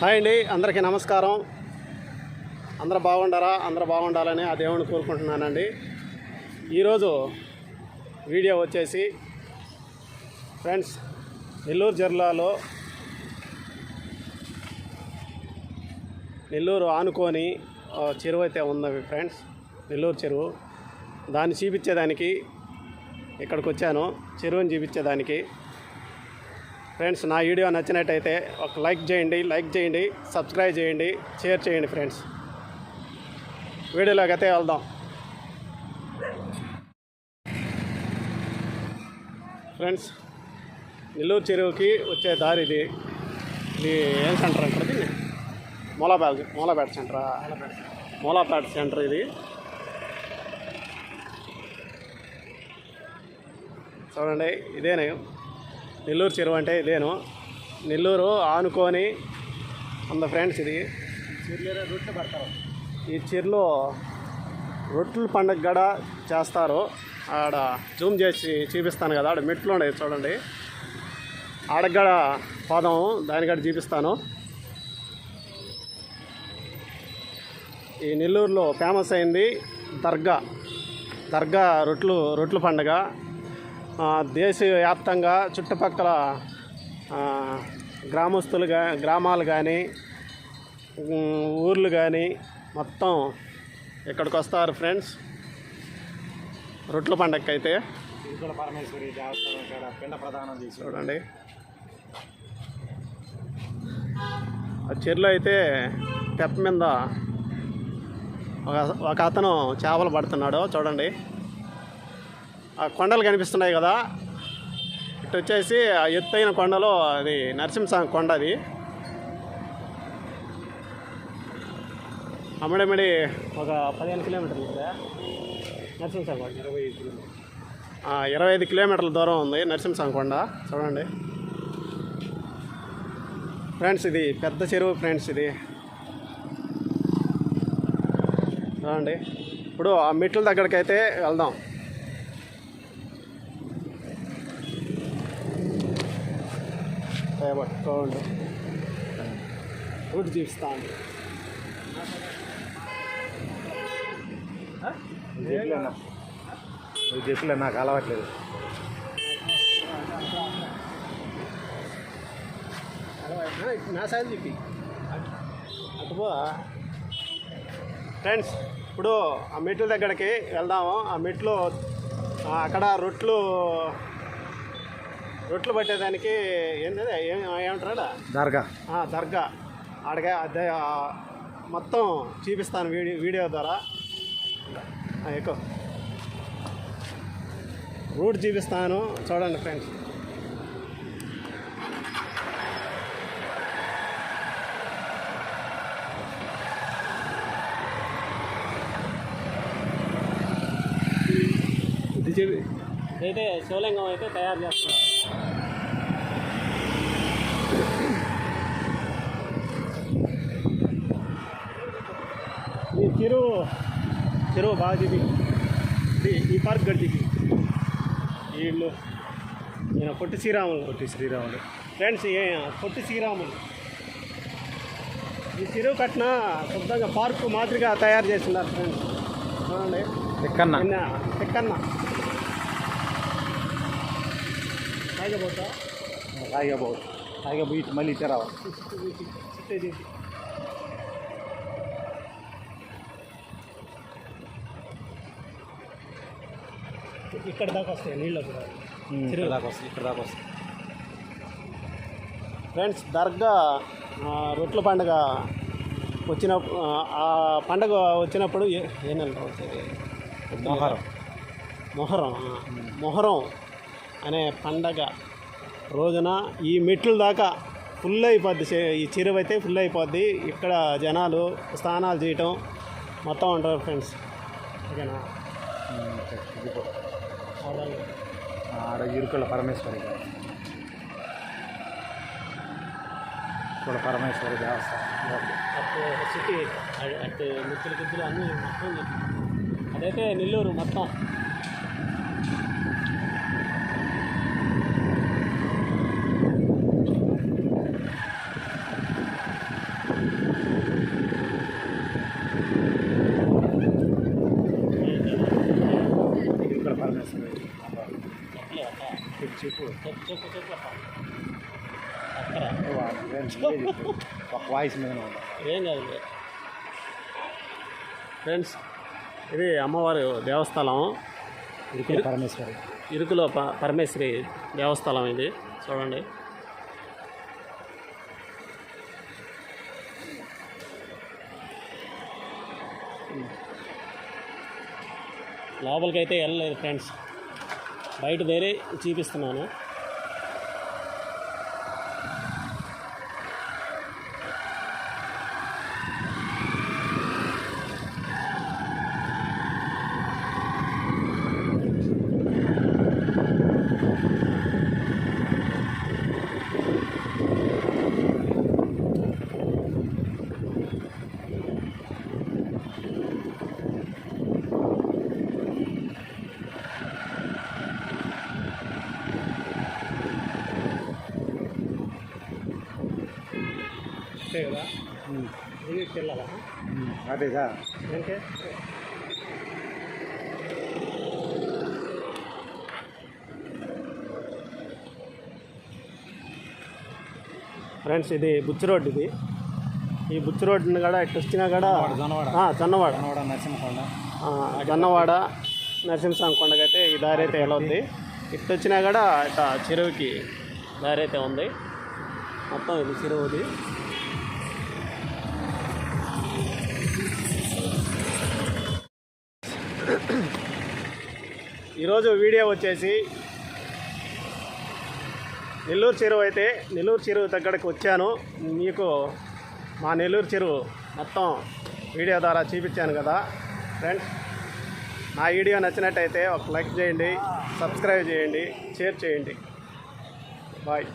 Hi అండి, అందరికీ నమస్కారం. అందరూ బాగుండారా? అందరూ బాగుండాలని ఆ దేవుని కోరుకుంటున్నానండి. ఈరోజు వీడియో వచ్చేసి ఫ్రెండ్స్, నెల్లూరు జిల్లాలో నెల్లూరు ఆనుకొని చెరువు అయితే ఉంది ఫ్రెండ్స్. నెల్లూరు చెరువు, దాన్ని చూపించేదానికి ఇక్కడికి వచ్చాను. చెరువుని చూపించేదానికి. ఫ్రెండ్స్, నా వీడియో నచ్చినట్టయితే ఒక లైక్ చేయండి, సబ్స్క్రైబ్ చేయండి, షేర్ చేయండి ఫ్రెండ్స్. వీడియోలోకి అయితే వెళ్దాం. ఫ్రెండ్స్, నెల్లూరు చెరువుకి వచ్చే దారి ఇది. ఇది ఏం సెంటర్ అంటారు? ఇది మూలాపేట సెంటరా? మూలాపేట సెంటర్ ఇది. చూడండి, ఇదేనే నెల్లూరు చెరువు అంటే. ఇదేను నెల్లూరు ఆనుకొని ఉంది ఫ్రెండ్స్. ఇది రొట్టెలు పడతారు. ఈ చెరువులో రొట్టెల పండుగ కూడా చేస్తారు. ఆడ జూమ్ చేసి చూపిస్తాను కదా, ఆడ మెట్లు ఉండేవి చూడండి. ఆడగడ పోదాము, దాని కూడా చూపిస్తాను. ఈ నెల్లూరులో ఫేమస్ అయింది దర్గా రొట్టెల పండుగ. దేశవ్యాప్తంగా చుట్టుపక్కల గ్రామాలు కానీ ఊర్లు కానీ మొత్తం ఇక్కడికి వస్తారు ఫ్రెండ్స్. రొట్టెల పండగకి అయితే పరమేశ్వరి పిండ ప్రదానం చేసి చూడండి. ఆ చెరువులో అయితే తెప్ప మీద ఒక అతను చేపలు పడుతున్నాడు చూడండి. ఆ కొండలు కనిపిస్తున్నాయి కదా, ఇటు వచ్చేసి ఆ ఎత్తైన కొండలో అది నరసింహస్వామి కొండ. అది అమ్మడమిడి ఒక 15 కిలోమీటర్లు కదా నరసింహస్వామి కొండ. 25 కిలోమీటర్ల దూరం ఉంది నరసింహస్వామి కొండ. చూడండి ఫ్రెండ్స్, ఇది పెద్ద చెరువు ఫ్రెండ్స్. ఇది చూడండి. ఇప్పుడు ఆ మెట్ల దగ్గరికి అయితే వెళ్దాం. పట్టుకోండి, రూట్ చూపిస్తాను. నువ్వు చెప్పలే, నాకు అలవాట్లేదు. నా సైజు చెప్పి అటుపో ఫ్రెండ్స్. ఇప్పుడు ఆ మెట్ల దగ్గరికి వెళ్దాము. ఆ మెట్లు అక్కడ రొట్లు పట్టేదానికి ఏంటంటే ఏమంటారా? దర్గా ఆడగా మొత్తం చూపిస్తాను వీడియో ద్వారా. ఎక్కువ రూట్ చూపిస్తాను చూడండి ఫ్రెండ్స్. ఇది అయితే శివలింగం అయితే తయారు చేస్తున్నారు. ఈ చెరువు బాగా చూపి. ఈ పార్క్ గడిచికి వీళ్ళు ఈయన పొట్టి శ్రీరాములు ఫ్రెండ్స్. పొట్టి శ్రీరాములు ఈ చెరువు కట్టిన శుద్ధంగా పార్కు మాదిరిగా తయారు చేస్తున్నారు ఫ్రెండ్స్. చూడండి, తిక్కన్న తాగబోయి మళ్ళీ తెరావా. ఇక్కడ దాకా వస్తాయి నీళ్ళు కూడా. ఇక్కడ దాకా వస్తాయి ఫ్రెండ్స్. దర్గా రొట్టెల పండుగ ఆ పండుగ వచ్చినప్పుడు ఏ నెల వచ్చేది? మొహరం అనే పండగ రోజున ఈ మెట్ల దాకా ఫుల్ అయిపోద్ది. ఈ చెరువు అయితే ఫుల్ అయిపోద్ది. ఇక్కడ జనాలు స్నానాలు చేయటం మొత్తం ఉంటారు ఫ్రెండ్స్. ఓకేనా? ఆడ ఇరుకుల పరమేశ్వరి దేవస్థానం సిటీ అటు ముచ్చుల అన్నీ మొత్తం. అదైతే నెల్లూరు మొత్తం. చెప్పు చెప్పు ఒక వాయిస్ మీద ఏం కాదు ఫ్రెండ్స్, ఇది అమ్మవారి దేవస్థలం, ఇరుకుల పరమేశ్వరి. ఇరుకులో పరమేశ్వరి దేవస్థలం ఇది చూడండి. లోపలికైతే వెళ్ళలేదు ఫ్రెండ్స్, బయట వేరే చూపిస్తున్నాను. అంతే కదా, దీనికి వెళ్ళాలా? అదేదా ఓకే. ఫ్రెండ్స్, ఇది బుచ్చి రోడ్. ఇది ఈ బుచ్చి రోడ్డుని కూడా ఇటు వచ్చినా కూడా జొన్నవాడ నరసింహకొండ, జొన్నవాడ నరసింహస్వామి కొండకైతే ఈ దారి అయితే వెళ్ళొద్ది. ఇటు వచ్చినా కూడా ఇట్లా చెరువుకి దారి అయితే ఉంది. మొత్తం ఇది చెరువుది. ఈరోజు వీడియో వచ్చేసి నెల్లూరు చెరువు. అయితే నెల్లూరు చెరువు దగ్గరికి వచ్చాను. మీకు మా నెల్లూరు చెరువు మొత్తం వీడియో ద్వారా చూపించాను కదా ఫ్రెండ్స్. నా వీడియో నచ్చినట్టయితే ఒక లైక్ చేయండి, సబ్స్క్రైబ్ చేయండి, షేర్ చేయండి. బాయ్.